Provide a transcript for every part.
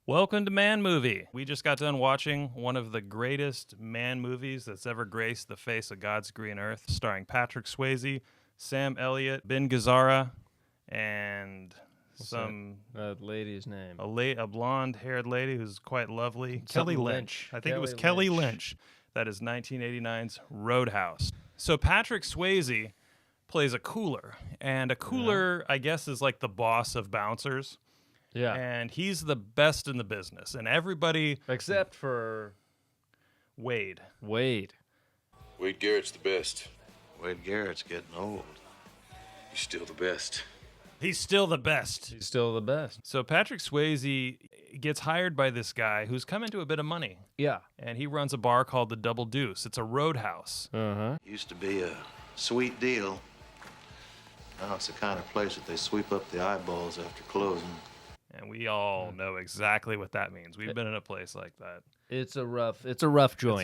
Welcome to Man Movie. We just got done watching one of the greatest man movies that's ever graced the face of God's green earth, starring Patrick Swayze, Sam Elliott, Ben Gazzara, and that lady's name? A blonde-haired lady who's quite lovely. Something Kelly Lynch. I think it was Kelly Lynch. That is 1989's Roadhouse. So Patrick Swayze plays a cooler, and a cooler, I guess, is like the boss of bouncers. Yeah. And he's the best in the business. And everybody... Except for... Wade. Wade Garrett's the best. Wade Garrett's getting old. He's still the best. He's still the best. He's still the best. So Patrick Swayze gets hired by this guy who's come into a bit of money. Yeah. And he runs a bar called the Double Deuce. It's a roadhouse. Uh-huh. Used to be a sweet deal. Now it's the kind of place that they sweep up the eyeballs after closing. And we all know exactly what that means. We've been in a place like that. It's a rough joint. It's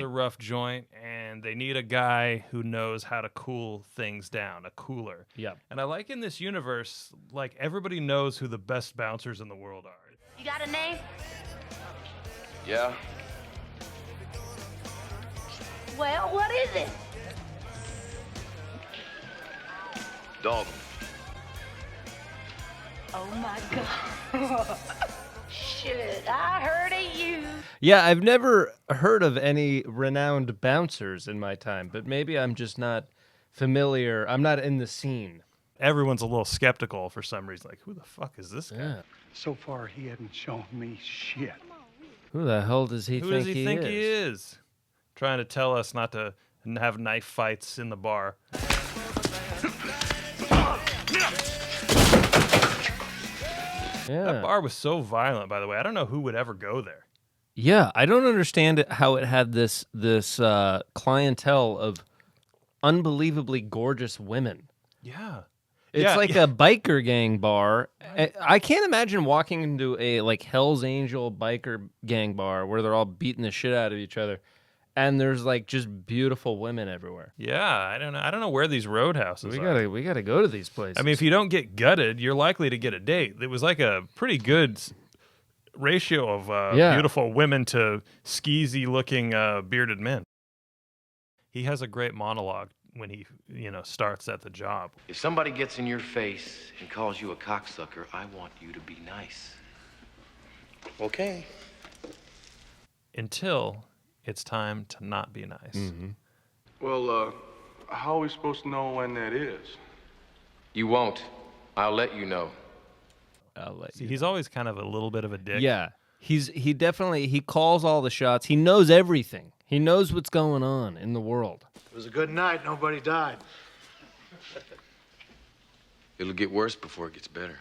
a rough joint, and they need a guy who knows how to cool things down, a cooler. Yeah. And I like in this universe, like, everybody knows who the best bouncers in the world are. You got a name? Yeah? Well, what is it? Dalton. Oh my God. Shit, I heard of you. Yeah, I've never heard of any renowned bouncers in my time, but maybe I'm just not familiar. I'm not in the scene. Everyone's a little skeptical for some reason. Like, who the fuck is this guy? Yeah. So far, he hadn't shown me shit. Who the hell does he Who think does he think he is? Trying to tell us not to have knife fights in the bar. Yeah. That bar was so violent, by the way. I don't know who would ever go there. Yeah, I don't understand how it had this clientele of unbelievably gorgeous women. Yeah. It's like a biker gang bar. I can't imagine walking into a like Hell's Angel biker gang bar where they're all beating the shit out of each other, and there's like just beautiful women everywhere. Yeah, I don't know where these roadhouses are. We gotta go to these places. I mean, if you don't get gutted, you're likely to get a date. It was like a pretty good ratio of beautiful women to skeezy-looking bearded men. He has a great monologue when he, starts at the job. If somebody gets in your face and calls you a cocksucker, I want you to be nice. Okay. Until it's time to not be nice. Mm-hmm. Well, how are we supposed to know when that is? You won't. I'll let you know. See, he's always kind of a little bit of a dick. Yeah, he definitely calls all the shots. He knows everything. He knows what's going on in the world. It was a good night. Nobody died. It'll get worse before it gets better.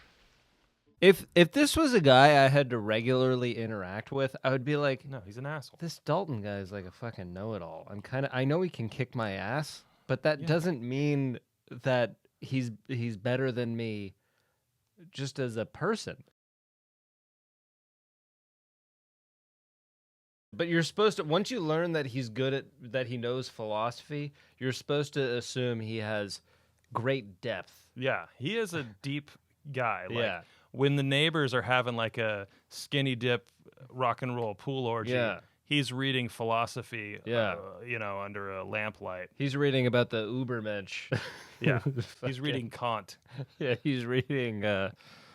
If this was a guy I had to regularly interact with, I would be like, No, he's an asshole. this Dalton guy is like a fucking know-it-all. I know he can kick my ass, but that doesn't mean that he's better than me just as a person. But you're supposed to, once you learn that he's good at, that he knows philosophy, you're supposed to assume he has great depth. Yeah, he is a deep guy. Like, Yeah. when the neighbors are having like a skinny dip rock and roll pool orgy, he's reading philosophy, under a lamplight. He's reading about the Ubermensch. Yeah, he's reading Kant. Yeah, he's reading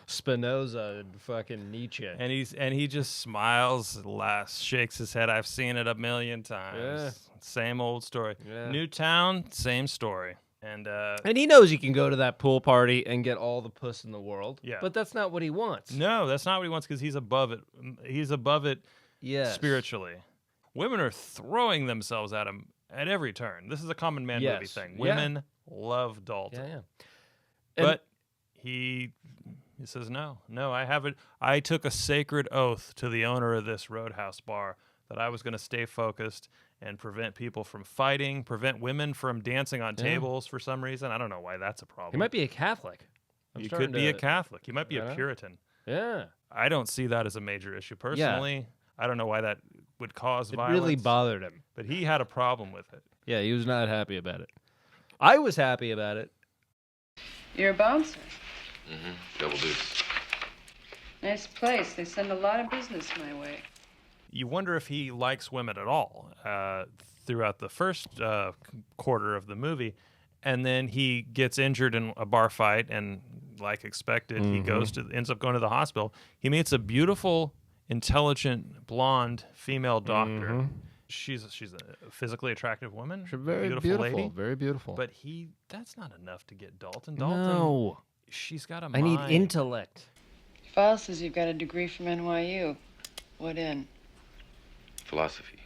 Spinoza and fucking Nietzsche. And he just smiles, laughs, shakes his head. I've seen it a million times. Yeah. Same old story. Yeah. New town, same story. And he knows he can go to that pool party and get all the puss in the world. Yeah. But that's not what he wants. no, that's not what he wants because he's above it. He's above it spiritually. Women are throwing themselves at him at every turn. This is a common man movie thing. Women love Dalton. Yeah. But he says, no, I haven't. I took a sacred oath to the owner of this roadhouse bar that I was going to stay focused and prevent people from fighting, prevent women from dancing on tables for some reason. I don't know why that's a problem. He might be a Catholic. You could be a Catholic. You might be a Puritan. Yeah. I don't see that as a major issue personally. Yeah. I don't know why that would cause violence. It really bothered him. But he had a problem with it. Yeah, he was not happy about it. I was happy about it. You're a bouncer? Mm-hmm. Double Deuce. Nice place. They send a lot of business my way. You wonder if he likes women at all throughout the first quarter of the movie. And then he gets injured in a bar fight, and like expected, he ends up going to the hospital. He meets a beautiful, intelligent, blonde female doctor. She's a physically attractive woman. She's a very beautiful lady. Very beautiful. But that's not enough to get Dalton. No. She's got a mind. I need intellect. File says you've got a degree from NYU. What in? Philosophy.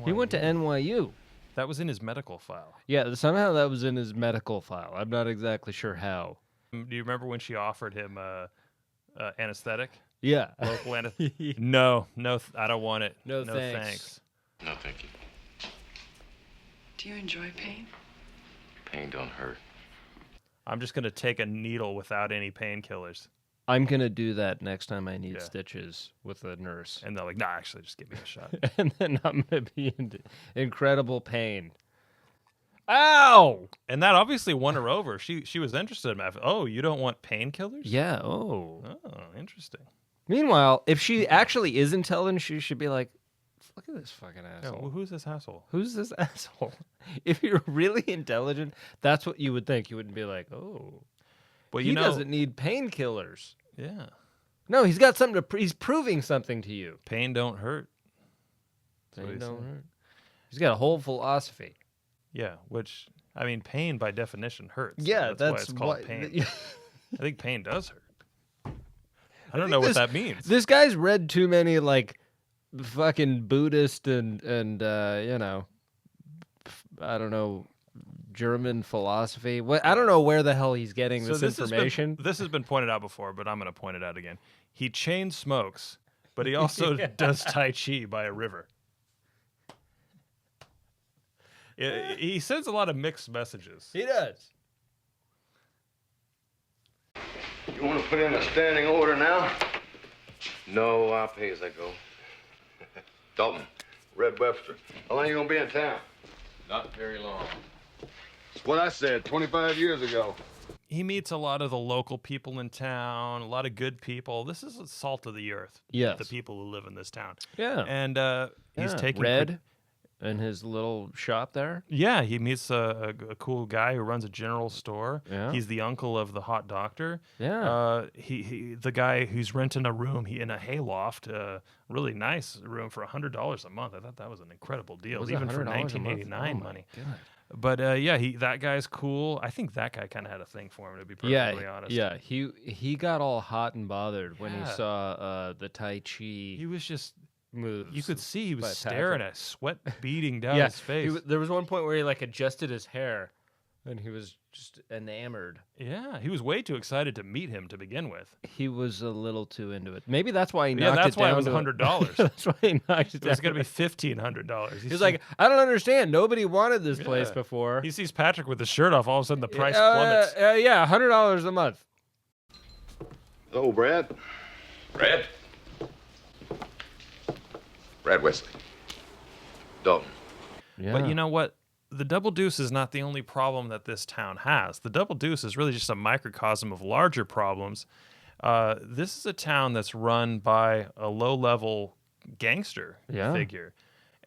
He went to NYU. That was in his medical file. Yeah, somehow that was in his medical file. I'm not exactly sure how. Do you remember when she offered him anesthetic? Yeah. Local anesthetic? No, I don't want it. No thanks. No, thank you. Do you enjoy pain? Pain don't hurt. I'm just going to take a needle without any painkillers. I'm going to do that next time I need stitches with a nurse. And they're like, nah, actually, just give me a shot. And then I'm going to be in incredible pain. Ow! And that obviously won her over. She was interested in that. Oh, you don't want painkillers? Yeah, oh. Oh, interesting. Meanwhile, if she actually is intelligent, she should be like, look at this fucking asshole. Yeah, well, who's this asshole? Who's this asshole? If you're really intelligent, that's what you would think. You wouldn't be like, oh. Well, he doesn't need painkillers. Yeah. No, he's got something to. He's proving something to you. Pain don't hurt. Pain don't hurt. He's got a whole philosophy. Yeah, which pain by definition hurts. Yeah, that's why it's called pain. I think pain does hurt. I don't know what that means. This guy's read too many fucking Buddhist and I don't know. German philosophy. I don't know where the hell he's getting this information. This has been pointed out before, but I'm going to point it out again. He chain smokes, but he also does Tai Chi by a river. He sends a lot of mixed messages. He does. You want to put in a standing order now? No, I'll pay as I go. Dalton. Red Webster. How long are you going to be in town? Not very long. It's what I said 25 years ago. He meets a lot of the local people in town, a lot of good people. This is the salt of the earth. Yes. The people who live in this town. Yeah. And he's taking... Red in his little shop there? Yeah, he meets a cool guy who runs a general store. Yeah. He's the uncle of the hot doctor. Yeah. The guy who's renting a room in a hayloft, really nice room for $100 a month. I thought that was an incredible deal, even for 1989 money. God. But that guy's cool. I think that guy kind of had a thing for him, to be perfectly honest. Yeah, he got all hot and bothered when he saw the Tai Chi. He was just moves. You could see he was staring at sweat beating down his face. There was one point where he adjusted his hair, and he was just enamored. Yeah, he was way too excited to meet him to begin with. He was a little too into it. Maybe that's why he knocked it down. Yeah, that's why it was $100. That's why he knocked it down. It was going to be $1,500. He's like, I don't understand. Nobody wanted this place before. He sees Patrick with his shirt off. All of a sudden, the price plummets. Yeah, $100 a month. Hello, Brad. Brad? Brad Wesley. Dalton. Yeah. But you know what? The Double Deuce is not the only problem that this town has. The Double Deuce is really just a microcosm of larger problems. This is a town that's run by a low-level gangster figure.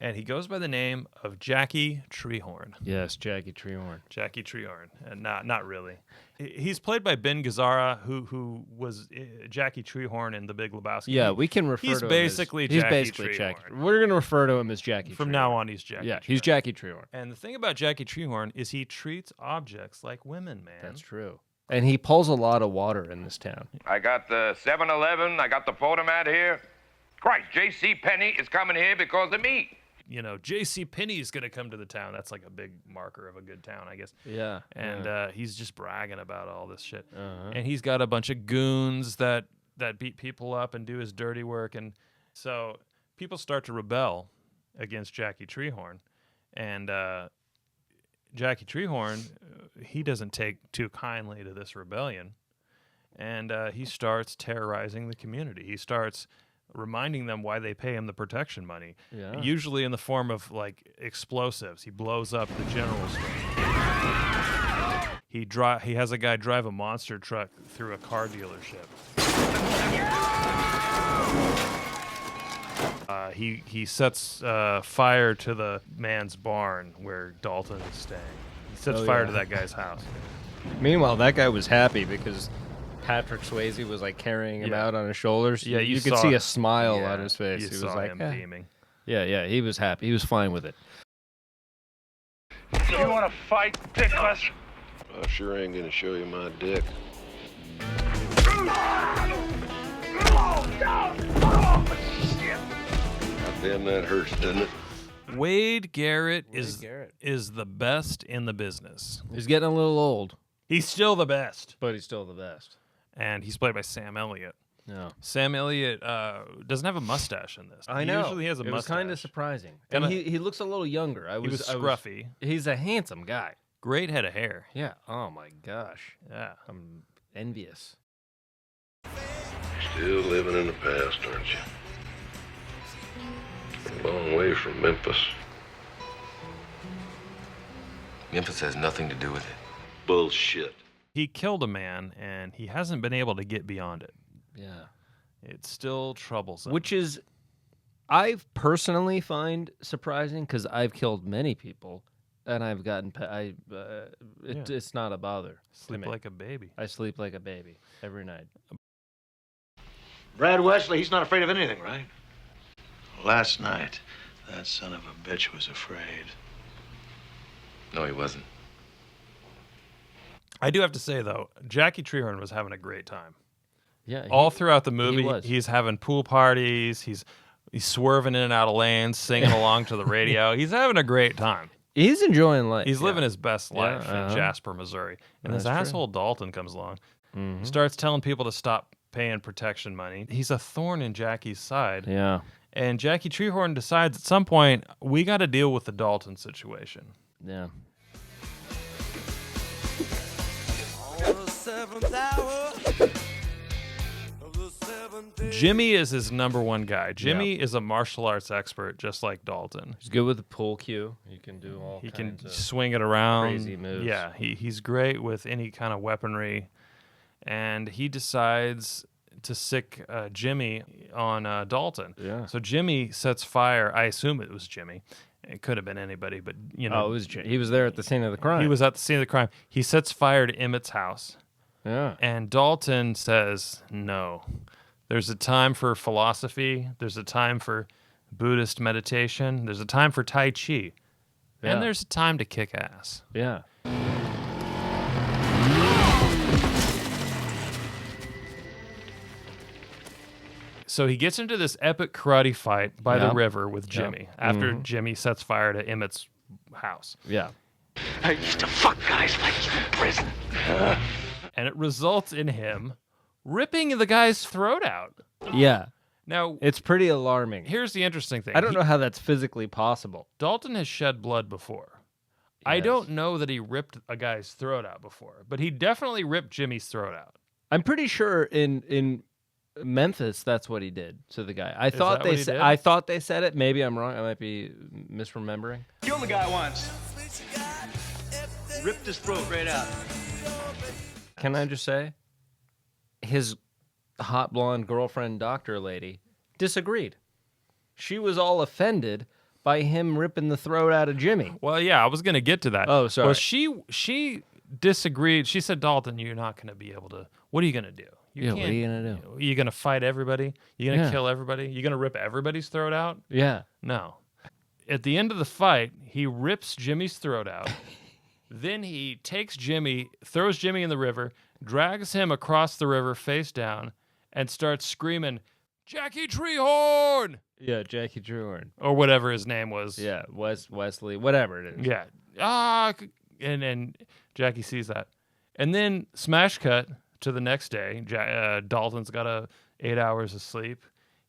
And he goes by the name of Jackie Treehorn. Yes, Jackie Treehorn. Jackie Treehorn. And not really. He's played by Ben Gazzara, who was Jackie Treehorn in The Big Lebowski. Yeah, we can refer to him basically as... Jackie He's basically Treehorn. Jackie. We're going to refer to him as Jackie From Treehorn. now on, he's Jackie Yeah, Treehorn. he's Jackie Treehorn. And the thing about Jackie Treehorn is he treats objects like women, man. That's true. And he pulls a lot of water in this town. I got the 7-Eleven. I got the photomat here. Christ, J.C. Penney is coming here because of me. You know, J.C. Penney is going to come to the town. That's like a big marker of a good town, I guess. Yeah. And he's just bragging about all this shit. Uh-huh. And he's got a bunch of goons that beat people up and do his dirty work. And so people start to rebel against Jackie Treehorn. And Jackie Treehorn, he doesn't take too kindly to this rebellion, and he starts terrorizing the community. He starts reminding them why they pay him the protection money, usually in the form of like explosives. He blows up the general store. He has a guy drive a monster truck through a car dealership. He sets fire to the man's barn where Dalton is staying. He sets fire to that guy's house. Meanwhile, that guy was happy because Patrick Swayze was like carrying him out on his shoulders. Yeah, you could see a smile on his face. You He was saw like, him beaming. Yeah, he was happy. He was fine with it. You want to fight, dickless? I sure ain't gonna show you my dick. Damn, that hurts, doesn't it? Wade Garrett is the best in the business. He's getting a little old. He's still the best. But he's still the best. And he's played by Sam Elliott. No. Sam Elliott doesn't have a mustache in this. I know. He usually has a mustache. It was kind of surprising. And he looks a little younger. He was scruffy. He's a handsome guy. Great head of hair. Yeah. Oh, my gosh. Yeah. I'm envious. Still living in the past, aren't you? A long way from Memphis. Memphis has nothing to do with it. Bullshit. He killed a man, and he hasn't been able to get beyond it. Yeah. It still troubles him. Which is, I personally find surprising because I've killed many people, and I've gotten, it's not a bother. Sleep like a baby. I sleep like a baby every night. Brad Wesley, he's not afraid of anything, right? Last night, that son of a bitch was afraid. No, he wasn't. I do have to say, though, Jackie Treehorn was having a great time. Yeah. All throughout the movie, he's having pool parties. He's swerving in and out of lanes, singing along to the radio. He's having a great time. He's enjoying life. He's living his best life in Jasper, Missouri. And this asshole Dalton comes along. He starts telling people to stop paying protection money. He's a thorn in Jackie's side. Yeah. And Jackie Treehorn decides at some point, we got to deal with the Dalton situation. Yeah. Jimmy is his number one guy. Jimmy is a martial arts expert, just like Dalton. He's good with the pool cue. He can do all He kinds can of swing it around. crazy moves. Yeah, he's great with any kind of weaponry. And he decides to sick Jimmy on Dalton. Yeah. So Jimmy sets fire. I assume it was Jimmy. It could have been anybody, but you know. Oh, it was he was there at the scene of the crime. He was at the scene of the crime. He sets fire to Emmett's house. Yeah. And Dalton says, no. There's a time for philosophy. There's a time for Buddhist meditation. There's a time for Tai Chi. Yeah. And there's a time to kick ass. Yeah. So he gets into this epic karate fight by the river with Jimmy after Jimmy sets fire to Emmett's house. Yeah. I used to fuck guys like you in prison. And it results in him ripping the guy's throat out. Yeah. Now, it's pretty alarming. Here's the interesting thing. I don't know how that's physically possible. Dalton has shed blood before. Yes. I don't know that he ripped a guy's throat out before, but he definitely ripped Jimmy's throat out. I'm pretty sure in Memphis that's what he did to the guy. I thought they said it. Maybe I'm wrong. I might be misremembering. Killed the guy once. Ripped his throat right out. Can I just say, his hot blonde girlfriend doctor lady disagreed. She was all offended by him ripping the throat out of Jimmy. Well, yeah, I was going to get to that. Oh, sorry. Well, she disagreed. She said, Dalton, you're not going to be able to. What are you going to do? What are you going to do? You're going to fight everybody? You're going to kill everybody? You're going to rip everybody's throat out? Yeah. No. At the end of the fight, he rips Jimmy's throat out. Then he takes Jimmy, throws Jimmy in the river, drags him across the river face down, and starts screaming, Jackie Treehorn! Yeah, Jackie Treehorn. Or whatever his name was. Yeah, Wesley, whatever it is. Yeah. And Jackie sees that. And then smash cut to the next day. Dalton's got 8 hours of sleep.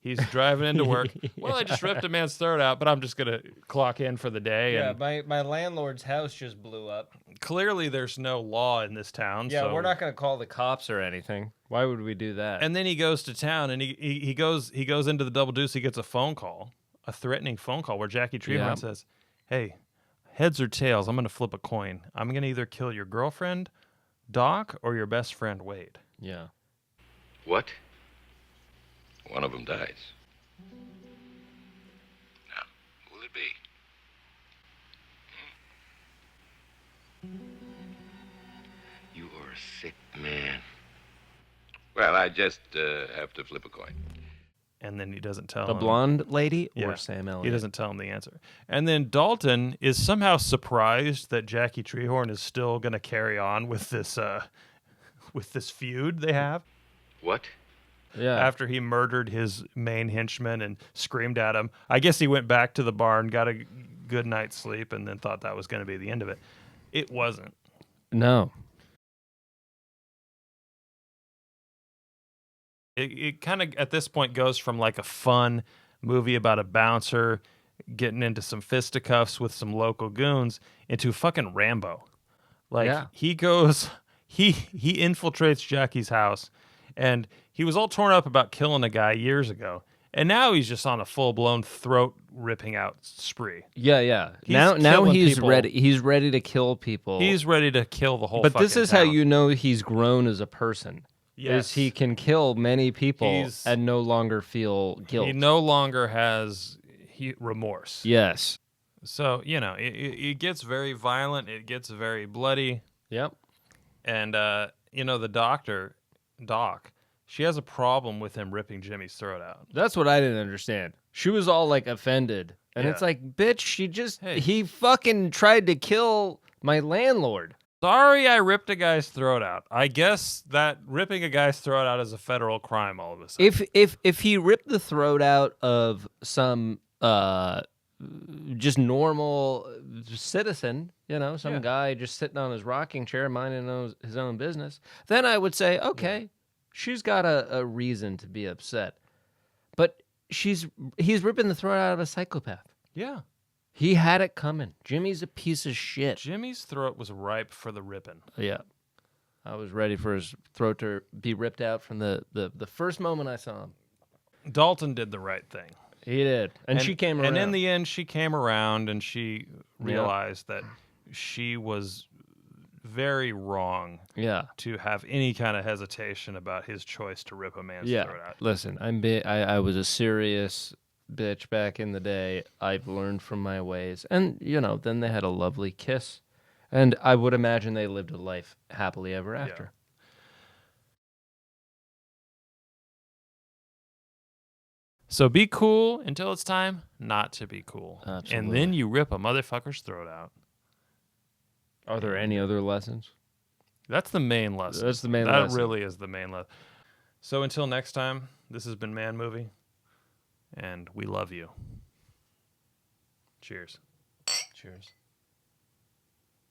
He's driving into work. Well, I just ripped a man's throat out, but I'm just going to clock in for the day. Yeah, and my landlord's house just blew up. clearly, there's no law in this town. Yeah, so. we're not going to call the cops or anything. Why would we do that? And then he goes to town, and he goes into the Double Deuce. He gets a phone call, a threatening phone call, where Jackie Treehorn says, "Hey, heads or tails, I'm going to flip a coin. I'm going to either kill your girlfriend, Doc, or your best friend, Wade." Yeah. What? One of them dies. Now, who will it be? You are a sick man. Well, I just have to flip a coin. And then he doesn't tell The him. blonde lady or Yeah, Sam Elliott? He doesn't tell him the answer. And then Dalton is somehow surprised that Jackie Treehorn is still going to carry on with this feud they have. What? Yeah. After he murdered his main henchman and screamed at him. I guess he went back to the barn, got a good night's sleep, and then thought that was going to be the end of it. It wasn't. No. It kind of, at this point, goes from like a fun movie about a bouncer getting into some fisticuffs with some local goons into fucking Rambo. Like, he goes, he infiltrates Jackie's house, and he was all torn up about killing a guy years ago. And now he's just on a full-blown throat-ripping out spree. Yeah. He's Now he's people. ready. He's ready to kill people. He's ready to kill the whole But fucking this is town. how you know he's grown as a person. Yes. Is he can kill many people He's- and no longer feel guilt. He no longer has remorse. Yes. So, it gets very violent. It gets very bloody. Yep. And, the Doc, she has a problem with him ripping Jimmy's throat out. That's what I didn't understand. She was all like offended. And it's like, bitch, he fucking tried to kill my landlord. Sorry I ripped a guy's throat out. I guess that ripping a guy's throat out is a federal crime all of a sudden. If he ripped the throat out of some just normal citizen, some guy just sitting on his rocking chair minding his own business, then I would say, okay, she's got a reason to be upset. But he's ripping the throat out of a psychopath. Yeah. He had it coming. Jimmy's a piece of shit. Jimmy's throat was ripe for the ripping. Yeah. I was ready for his throat to be ripped out from the first moment I saw him. Dalton did the right thing. He did. And she came around. And in the end, she came around and she realized that she was very wrong to have any kind of hesitation about his choice to rip a man's throat out. Listen, I was a serious bitch back in the day. I've learned from my ways. And, then they had a lovely kiss. And I would imagine they lived a life happily ever after. Yeah. So be cool until it's time not to be cool. Absolutely. And then you rip a motherfucker's throat out. Are there any other lessons? That's the main lesson. That's the main lesson. That really is the main lesson. So until next time, this has been Man Movie. And we love you. Cheers. Cheers.